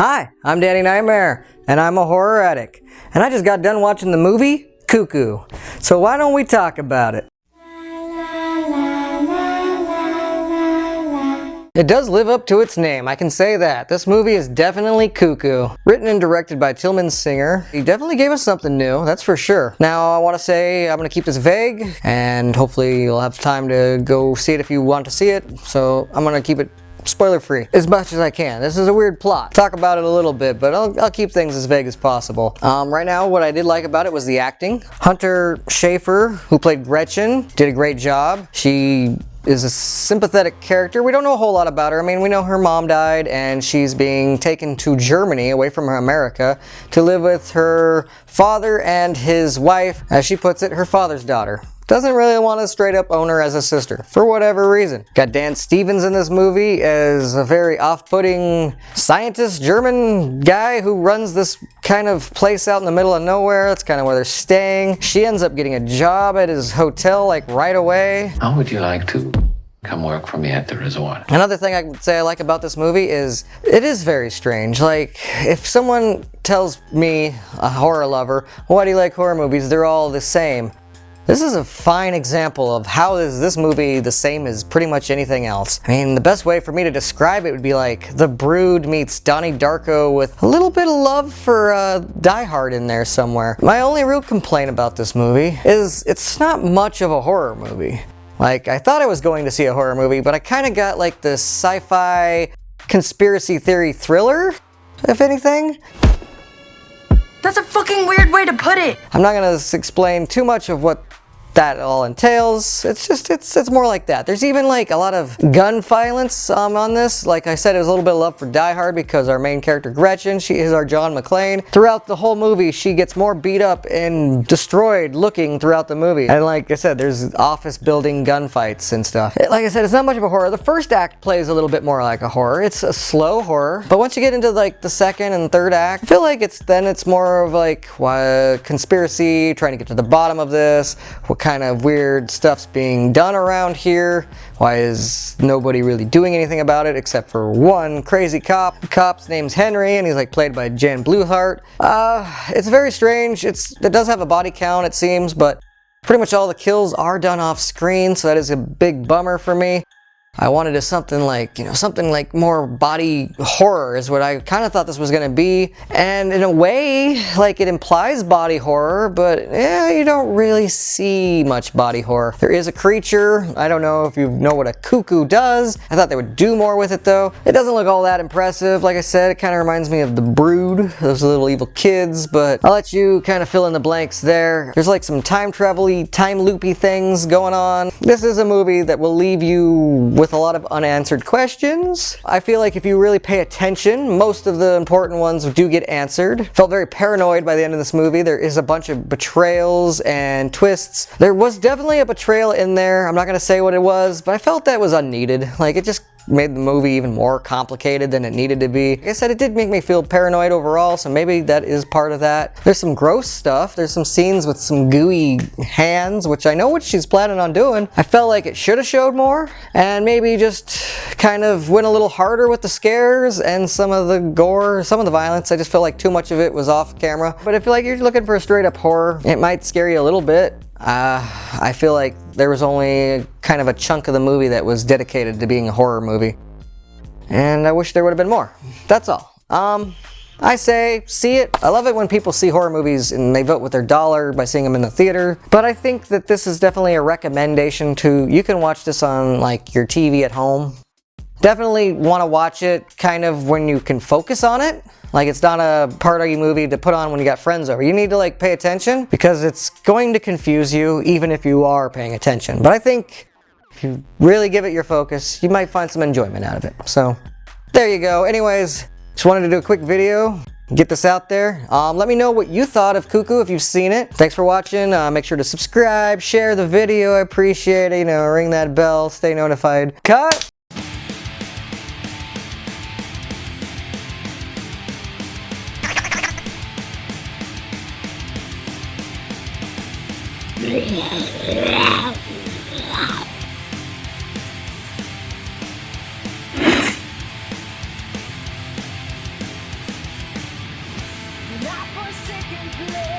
Hi, I'm Danny Knightmare, and I'm a horror addict. And I just got done watching the movie, Cuckoo. So why don't we talk about it? It does live up to its name, I can say that. This movie is definitely cuckoo. Written and directed by Tillman Singer. He definitely gave us something new, that's for sure. Now, I want to say I'm going to keep this vague, and hopefully you'll have time to go see it if you want to see it. So I'm going to keep it spoiler free as much as I can. This is a weird plot. Talk about it a little bit, but I'll keep things as vague as possible. Right now, what I did like about it was the acting. Hunter Schafer, who played Gretchen, did a great job. She is a sympathetic character. We don't know a whole lot about her. I mean, we know her mom died and she's being taken to Germany, away from America, to live with her father and his wife, as she puts it, her father's daughter. Doesn't really want to straight up own her as a sister, for whatever reason. Got Dan Stevens in this movie as a very off-putting scientist, German guy who runs this kind of place out in the middle of nowhere. That's kind of where they're staying. She ends up getting a job at his hotel, like, right away. How would you like to come work for me at the resort? Another thing I would say I like about this movie is it is very strange. Like, if someone tells me, a horror lover, why do you like horror movies? They're all the same. This is a fine example of how is this movie the same as pretty much anything else. I mean, the best way for me to describe it would be like The Brood meets Donnie Darko with a little bit of love for Die Hard in there somewhere. My only real complaint about this movie is it's not much of a horror movie. Like, I thought I was going to see a horror movie, but I kind of got like this sci-fi conspiracy theory thriller, if anything. That's a fucking weird way to put it! I'm not gonna explain too much of what that all entails. It's just, it's more like that. There's even like a lot of gun violence on this. Like I said, it was a little bit of love for Die Hard because our main character Gretchen, she is our John McClane. Throughout the whole movie, she gets more beat up and destroyed looking throughout the movie. And like I said, there's office building gunfights and stuff. Like I said, it's not much of a horror. The first act plays a little bit more like a horror. It's a slow horror. But once you get into like the second and third act, I feel like it's more of like conspiracy, trying to get to the bottom of this. What kind of weird stuff's being done around here? Why is nobody really doing anything about it except for one crazy cop? The cop's name's Henry, and he's like played by Jan Bluthart. It's very strange. It does have a body count, it seems, but pretty much all the kills are done off screen, so that is a big bummer for me. I wanted something like more body horror is what I kind of thought this was going to be. And in a way, like, it implies body horror, but yeah, you don't really see much body horror. There is a creature. I don't know if you know what a cuckoo does. I thought they would do more with it though. It doesn't look all that impressive. Like I said, it kind of reminds me of The Brood, those little evil kids, but I'll let you kind of fill in the blanks there. There's like some time travel-y, time loopy things going on. This is a movie that will leave you with a lot of unanswered questions. I feel like if you really pay attention, most of the important ones do get answered. Felt very paranoid by the end of this movie. There is a bunch of betrayals and twists. There was definitely a betrayal in there. I'm not going to say what it was, but I felt that was unneeded. Like, it just made the movie even more complicated than it needed to be. Like I said, it did make me feel paranoid overall, so maybe that is part of that. There's some gross stuff. There's some scenes with some gooey hands, which I know what she's planning on doing. I felt like it should have showed more, and maybe just kind of went a little harder with the scares and some of the gore, some of the violence. I just felt like too much of it was off camera. But if you're looking for a straight up horror, it might scare you a little bit. I feel like there was only kind of a chunk of the movie that was dedicated to being a horror movie. And I wish there would have been more. That's all. I say, see it. I love it when people see horror movies and they vote with their dollar by seeing them in the theater. But I think that this is definitely a recommendation to, you can watch this on like your TV at home. Definitely want to watch it kind of when you can focus on it. Like, it's not a party movie to put on when you got friends over. You need to like pay attention because it's going to confuse you even if you are paying attention. But I think if you really give it your focus, you might find some enjoyment out of it. So there you go. Anyways, just wanted to do a quick video, get this out there. Let me know what you thought of Cuckoo if you've seen it. Thanks for watching. Make sure to subscribe, share the video. I appreciate it. You know, ring that bell, stay notified. Cut! second place.